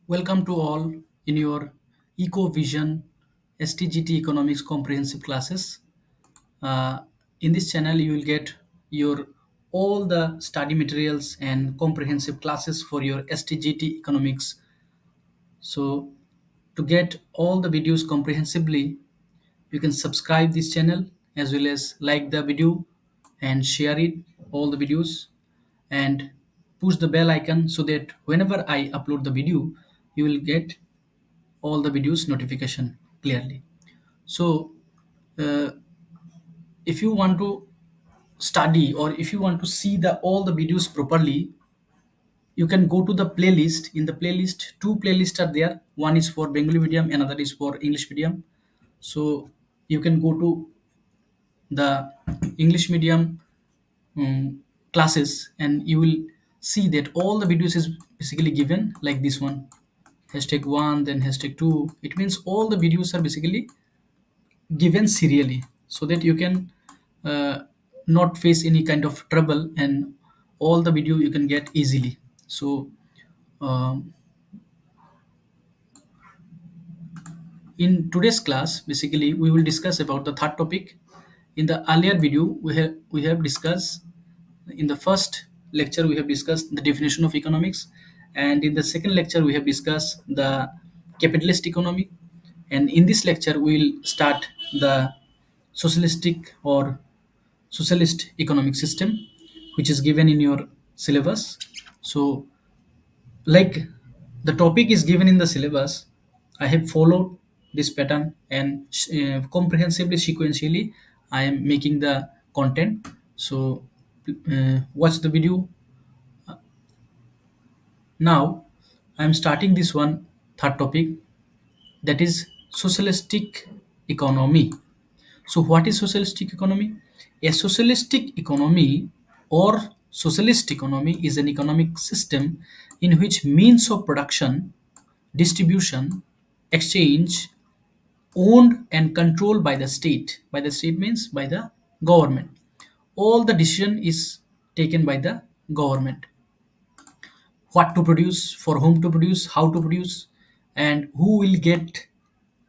Welcome to all in your Eco Vision STGT Economics Comprehensive classes. Uh, in this channel, you will get your all the study materials and comprehensive classes for your STGT Economics. So, to get all the videos comprehensively, you can subscribe this channel as well as like the video and share it all the videos and push the bell icon so that whenever I upload the video, you will get all the videos notification clearly. So uh, if you want to study or if you want to see the all the videos properly, you can go to the playlist. In the playlist, two playlists are there. One is for Bengali medium, another is for English medium. So you can go to the English medium classes and you will see that all the videos is basically given like this one, hashtag 1 then hashtag 2. It means all the videos are basically given serially so that you can uh, not face any kind of trouble, and all the video you can get easily. So um, in today's class basically we will discuss about the third topic. In the earlier video we have discussed, in the first lecture we have discussed the definition of economics, and in the second lecture we have discussed the capitalist economy, and in this lecture we will start the socialistic or socialist economic system, which is given in your syllabus. So like the topic is given in the syllabus, I have followed this pattern and comprehensively sequentially I am making the content. So watch the video. Now I am starting this one third topic, that is socialistic economy. So, what is socialistic economy? A socialistic economy or socialist economy is an economic system in which means of production, distribution, exchange, owned and controlled by the state. By the state means by the government. All the decision is taken by the government. What to produce, for whom to produce, how to produce, and who will get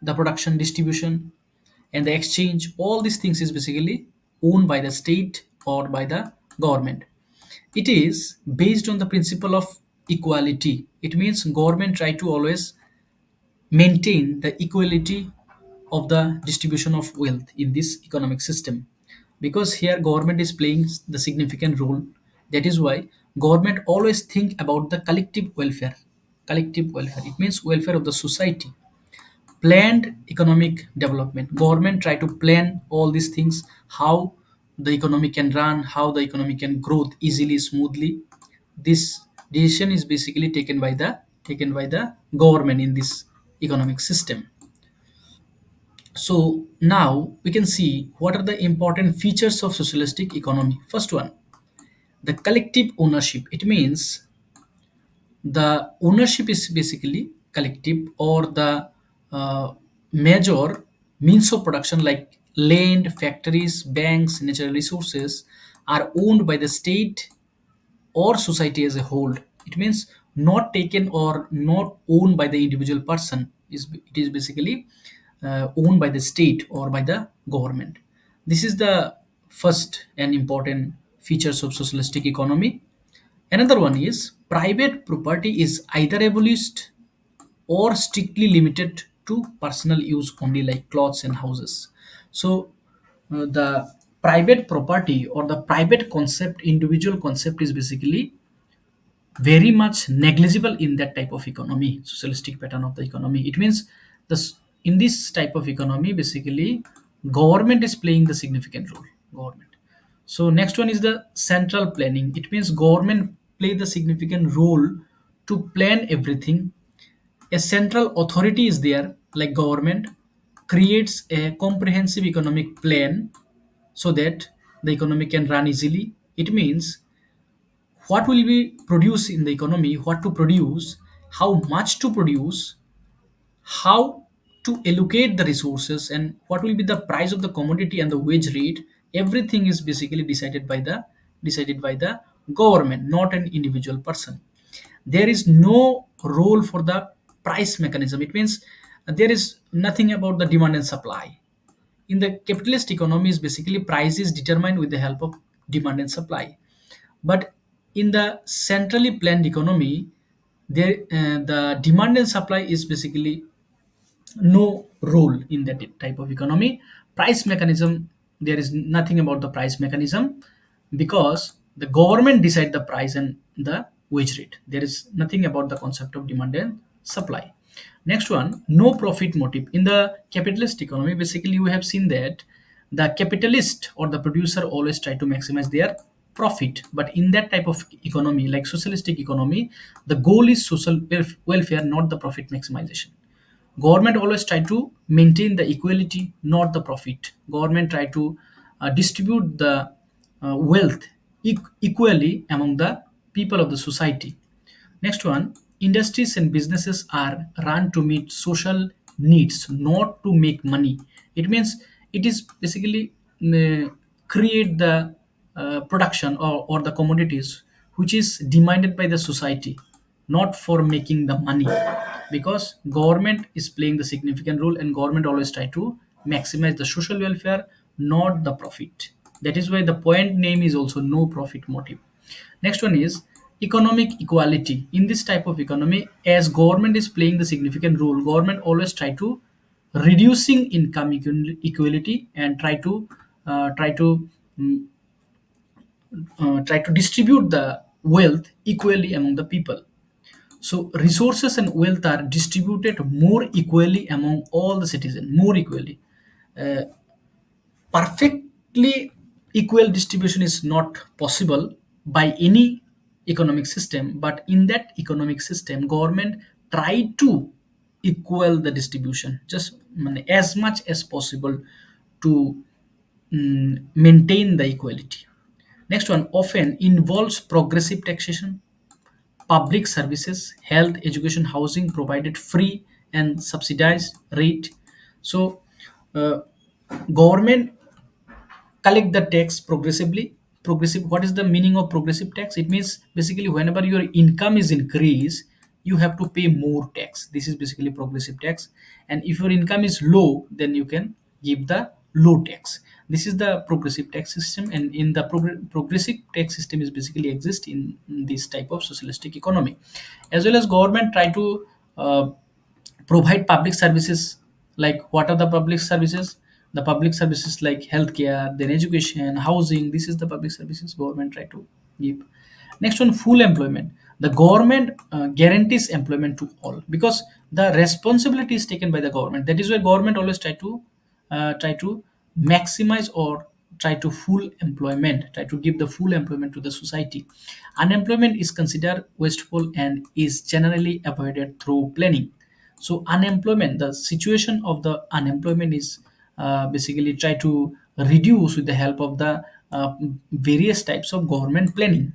the production, distribution, and the exchange. All these things is basically owned by the state or by the government. It is based on the principle of equality. It means government try to always maintain the equality of the distribution of wealth in this economic system, because here government is playing the significant role. That is why government always think about the collective welfare. It means welfare of the society. Planned economic development, government try to plan all these things, how the economy can run, how the economy can grow easily, smoothly. This decision is basically taken by the government in this economic system. So now we can see what are the important features of socialistic economy. First one, the collective ownership. It means the ownership is basically collective, or the major means of production like land, factories, banks, natural resources are owned by the state or society as a whole. It means not taken or not owned by the individual person. It is basically owned by the state or by the government. This is the first and important features of socialistic economy. Another one is private property is either abolished or strictly limited to personal use only, like clothes and houses. So the private property or the private concept, individual concept, is basically very much negligible in that type of economy, socialistic pattern of the economy. It means this, in this type of economy basically government is playing the significant role. Government. So next one is the central planning. It means government play the significant role to plan everything. A central authority is there, like government creates a comprehensive economic plan so that the economy can run easily. It means what will be produced in the economy, what to produce, how much to produce, how to allocate the resources, and what will be the price of the commodity and the wage rate. Everything is basically decided by the government, not an individual person. There is no role for the price mechanism. It means there is nothing about the demand and supply. In the capitalist economy, is basically price is determined with the help of demand and supply. But in the centrally planned economy, the demand and supply is basically no role in that type of economy. Price mechanism, there is nothing about the price mechanism, because the government decide the price and the wage rate. There is nothing about the concept of demand and supply. Next one, no profit motive. In the capitalist economy, basically we have seen that the capitalist or the producer always try to maximize their profit. But in that type of economy, like socialistic economy, the goal is social welfare, not the profit maximization. Government always try to maintain the equality, not the profit. Government try to distribute the wealth equally among the people of the society. Next one, industries and businesses are run to meet social needs, not to make money. It means it is basically create the production, or the commodities which is demanded by the society, not for making the money. Because government is playing the significant role, and government always try to maximize the social welfare, not the profit. That is why the point name is also no profit motive. Next one is economic equality. In this type of economy, as government is playing the significant role, government always try to reducing income equality, and mm, try to distribute the wealth equally among the people. So resources and wealth are distributed more equally among all the citizens, more equally. Uh, Perfectly equal distribution is not possible by any economic system, but in that economic system, government try to equal the distribution just as much as possible to maintain the equality. Next one often involves progressive taxation, public services, health, education, housing provided free and subsidized rate. So, uh, government collect the tax progressively. Progressive, what is the meaning of progressive tax? It means basically whenever your income is increased, you have to pay more tax. This is basically progressive tax. And if your income is low, then you can give the low tax. This is the progressive tax system, and in the progressive tax system is basically exist in this type of socialistic economy. As well as government try to provide public services. Like what are the public services? The public services like healthcare, then education, housing. This is the public services government try to give. Next one, full employment. The government guarantees employment to all, because the responsibility is taken by the government. That is why government always try to maximize, or try to full employment, try to give the full employment to the society. Unemployment is considered wasteful and is generally avoided through planning. So unemployment, the situation of the unemployment is basically try to reduce with the help of the various types of government planning.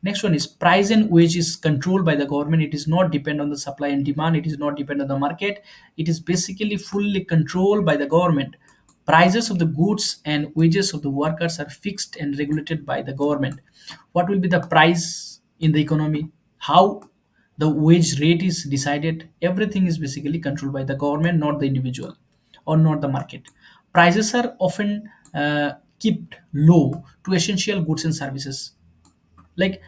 Next one is price and wage is controlled by the government. It is not depend on the supply and demand. It is not depend on the market. It is basically fully controlled by the government. Prices of the goods and wages of the workers are fixed and regulated by the government. What will be the price in the economy? How the wage rate is decided? Everything is basically controlled by the government, not the individual or not the market. Prices are often kept low to essential goods and services. Like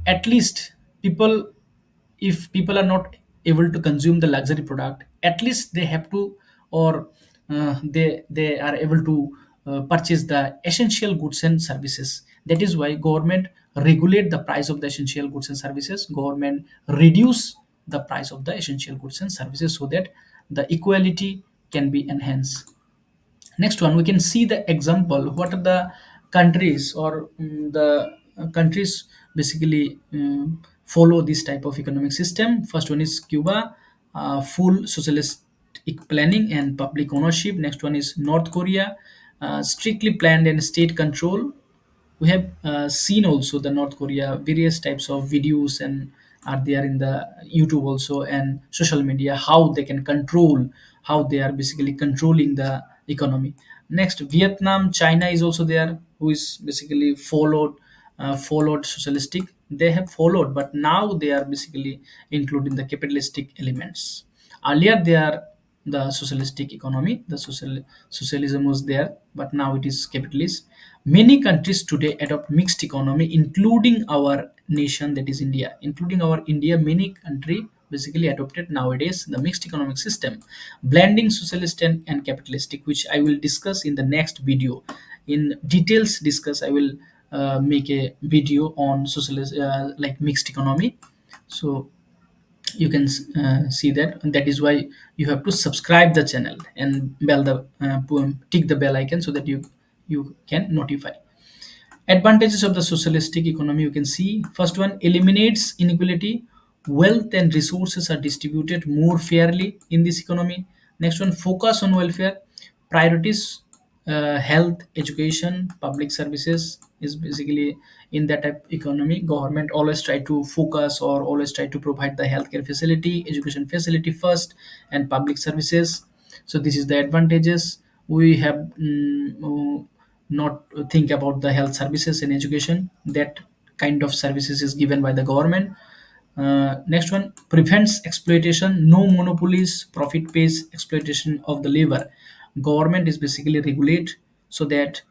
at least people, if people are not able to consume the luxury product, at least they have to, or they are able to purchase the essential goods and services. That is why government regulate the price of the essential goods and services. Government reduce the price of the essential goods and services, so that the equality can be enhanced. Next one, we can see the example. What are the countries, or the countries basically follow this type of economic system? First one is Cuba, full socialistic planning and public ownership. Next one is North Korea, strictly planned and state control. We have seen also the North Korea various types of videos, and are there in the YouTube also and social media, how they can control, how they are basically controlling the economy. Next, Vietnam, China is also there, who is basically followed socialistic. they have followed, but now they are basically including the capitalistic elements. Earlier they are the socialistic economy, the socialism was there, but now it is capitalist. Many countries today adopt mixed economy, including our nation, that is India. Including our India, many country basically adopted nowadays the mixed economic system, blending socialist and capitalistic, which I will discuss in the next video. In details discuss, I will make a video on socialist, like mixed economy. So you can see that, and that is why you have to subscribe the channel and bell the tick the bell icon so that you can notify. Advantages of the socialistic economy, you can see first one, eliminates inequality. Wealth and resources are distributed more fairly in this economy. Next one, focus on welfare. Priorities, health, education, public services is basically in that type economy. Government always try to focus or always try to provide the healthcare facility, education facility first, and public services. So this is the advantages. We have not think about the health services and education. That kind of services is given by the government. Next one, prevents exploitation. No monopolies, profit pays exploitation of the labor. Government is basically regulate so that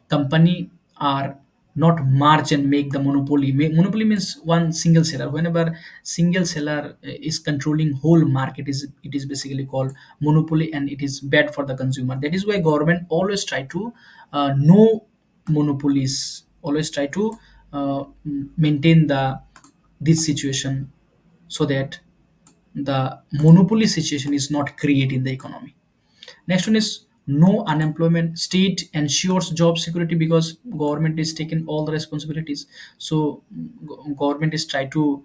company are not merge and make the monopoly. Monopoly means one single seller. Whenever single seller is controlling whole market, is it is basically called monopoly, and it is bad for the consumer. That is why government always try to no monopolies. Always try to maintain the this situation so that the monopoly situation is not created in the economy. Next one is no unemployment. State ensures job security because government is taking all the responsibilities. So government is try to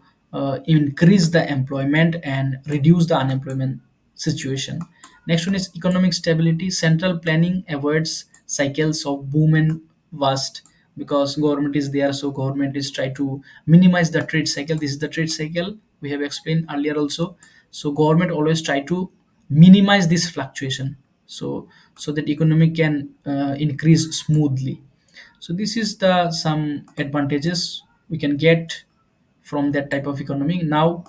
increase the employment and reduce the unemployment situation. Next one is economic stability. Central planning avoids cycles of boom and bust because government is there. So government is try to minimize the trade cycle. This is the trade cycle we have explained earlier also. So government always try to minimize this fluctuation, so that economy can increase smoothly. So this is the some advantages we can get from that type of economy. Now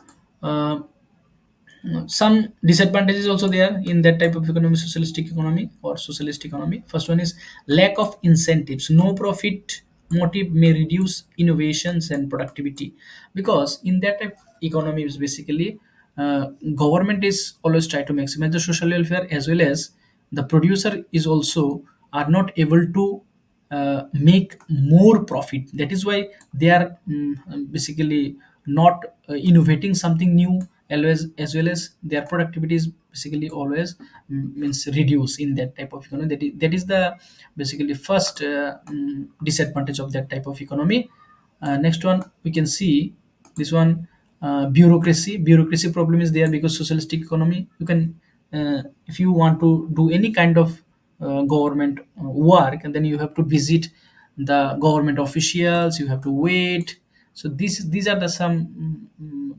some disadvantages also there in that type of economy, socialistic economy or socialist economy. First one is lack of incentives. No profit motive may reduce innovations and productivity, because in that type economy is basically government is always try to maximize the social welfare, as well as the producer is also are not able to make more profit. That is why they are basically not innovating something new, always, as well as their productivity is basically always means reduce in that type of economy. That is the basically first disadvantage of that type of economy. Next one we can see this one, bureaucracy problem is there because socialistic economy you can if you want to do any kind of government work, and then you have to visit the government officials, you have to wait. So these are the some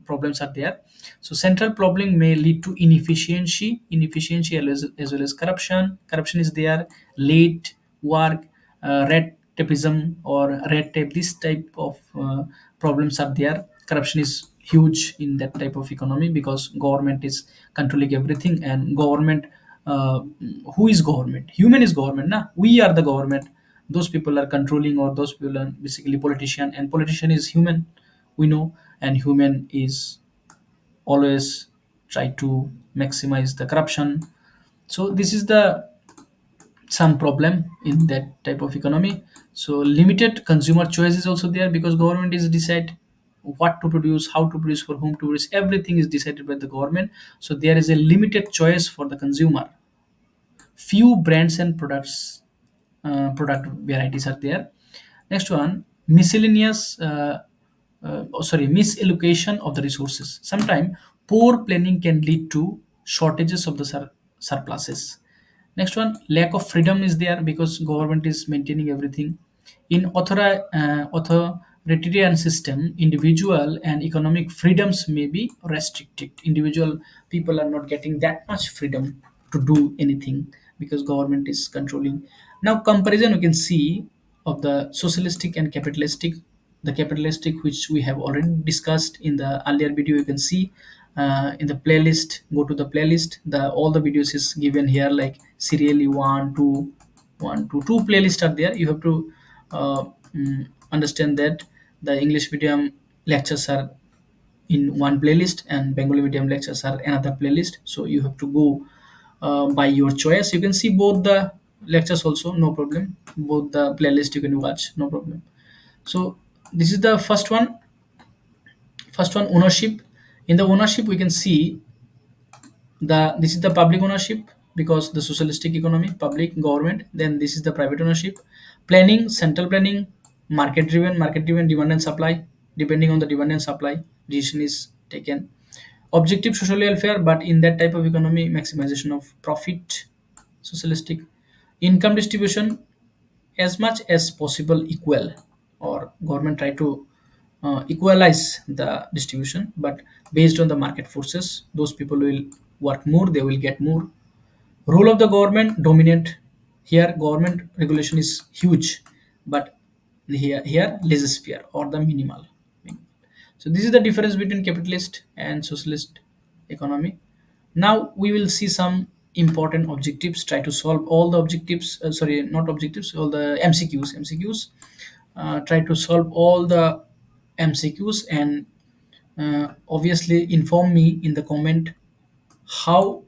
problems are there. So central problem may lead to inefficiency as well as corruption is there, late work, red tapeism or red tape, this type of problems are there. Corruption is huge in that type of economy because government is controlling everything, and government who is government? Human is government, na? We are the government. Those people are controlling, or those people are basically politician, and politician is human, we know, and human is always try to maximize the corruption. So this is the some problem in that type of economy. So limited consumer choice is also there because government is decide what to produce, how to produce, for whom to produce. Everything is decided by the government. So there is a limited choice for the consumer. Few brands and product varieties are there. Next one, miscellaneous misallocation of the resources. Sometimes poor planning can lead to shortages of the surpluses. Next one, lack of freedom is there because government is maintaining everything. In authoritarian system, individual and economic freedoms may be restricted. Individual people are not getting that much freedom to do anything because government is controlling. Now comparison you can see of the socialistic and capitalistic. the capitalistic, which we have already discussed in the earlier video. You can see in the playlist, go to the playlist, the all the videos is given here, like serially two playlists are there. You have to uh, understand that the English medium lectures are in one playlist and Bengali medium lectures are another playlist. So you have to go by your choice. You can see both the lectures also, no problem. Both the playlist you can watch, no problem. So this is the first one, ownership. In the ownership we can see the this is the public ownership, because the socialistic economy, public government. Then this is the private ownership. Planning, central planning. Market driven demand and supply. Depending on the demand and supply, decision is taken. Objective social welfare, but in that type of economy, maximization of profit. Socialistic. Income distribution, as much as possible equal, or government try to equalize the distribution, but based on the market forces, those people will work more, they will get more. Role of the government dominant. Here government regulation is huge, but here laissez-faire or the minimal. So this is the difference between capitalist and socialist economy. Now we will see some important objectives. Try to solve all the objectives. Sorry, not objectives. All the MCQs. MCQs. Try to solve all the MCQs and obviously inform me in the comment how,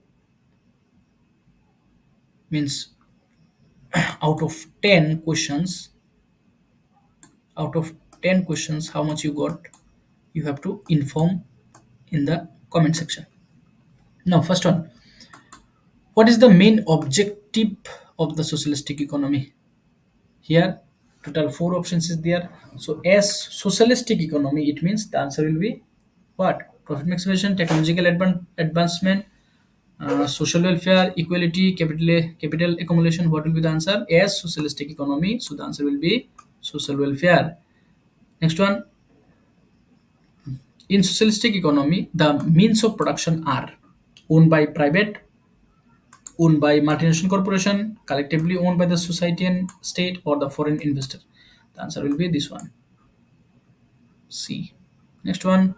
means out of 10 questions, out of 10 questions how much you got. You have to inform in the comment section. Now first one, what is the main objective of the socialistic economy? Here, total four options is there. So, as socialistic economy, it means the answer will be what? Profit maximization, technological advancement, social welfare, equality, capital accumulation. What will be the answer? As socialistic economy, so the answer will be social welfare. Next one, in socialistic economy, the means of production are owned by private, owned by multinational corporation, collectively owned by the society and state, or the foreign investor. The answer will be this one, C. Next one,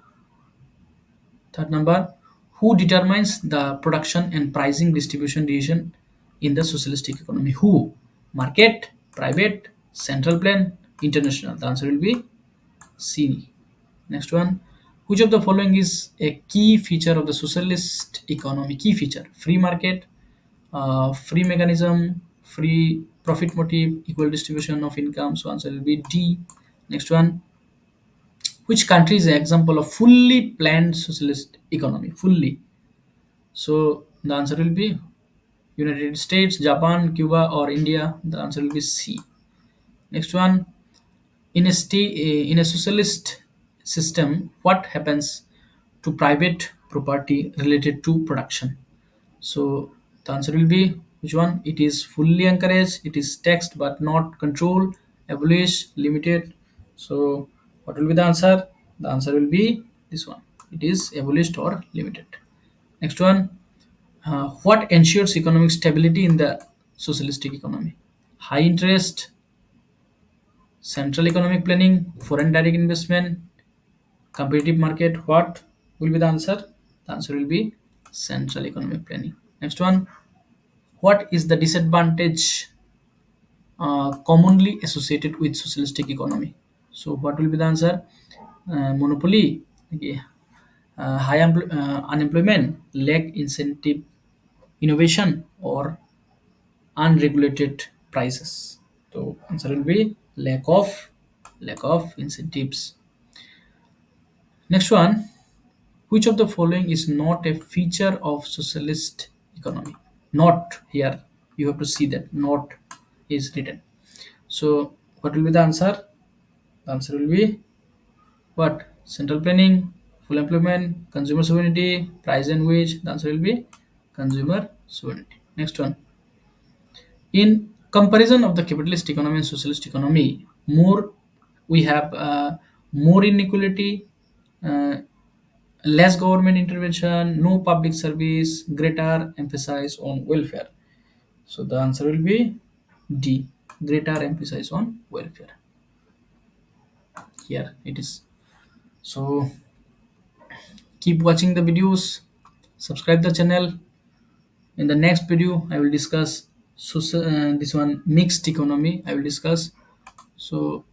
third number, who determines the production and pricing distribution decision in the socialistic economy? Who? Market, private, central plan, international. The answer will be C. Next one, which of the following is a key feature of the socialist economy? Key feature: free market, free mechanism, free profit motive, equal distribution of income. So answer will be D. Next one, which country is an example of fully planned socialist economy? Fully. So the answer will be United States, Japan, Cuba, or India. The answer will be C. Next one, in a socialist system, what happens to private property related to production? So the answer will be which one? It is fully encouraged, it is taxed but not controlled, abolished, limited. So what will be the answer? The answer will be this one. It is abolished or limited. Next one, what ensures economic stability in the socialistic economy? High interest, central economic planning, foreign direct investment, competitive market. What will be the answer? The answer will be central economic planning. Next one, what is the disadvantage commonly associated with socialistic economy? So what will be the answer? Monopoly, okay. High unemployment, lack incentive, innovation, or unregulated prices. So answer will be lack of incentives. Next one, which of the following is not a feature of socialist economy? Not here. You have to see that not is written. So what will be the answer? The answer will be what? Central planning, full employment, consumer sovereignty, price and wage. The answer will be consumer sovereignty. Next one. In comparison of the capitalist economy and socialist economy, more we have more inequality, uh, less government intervention, no public service, greater emphasis on welfare. So the answer will be D. Greater emphasis on welfare. here it is. So keep watching the videos, subscribe the channel. In the next video I will discuss this one, mixed economy I will discuss. So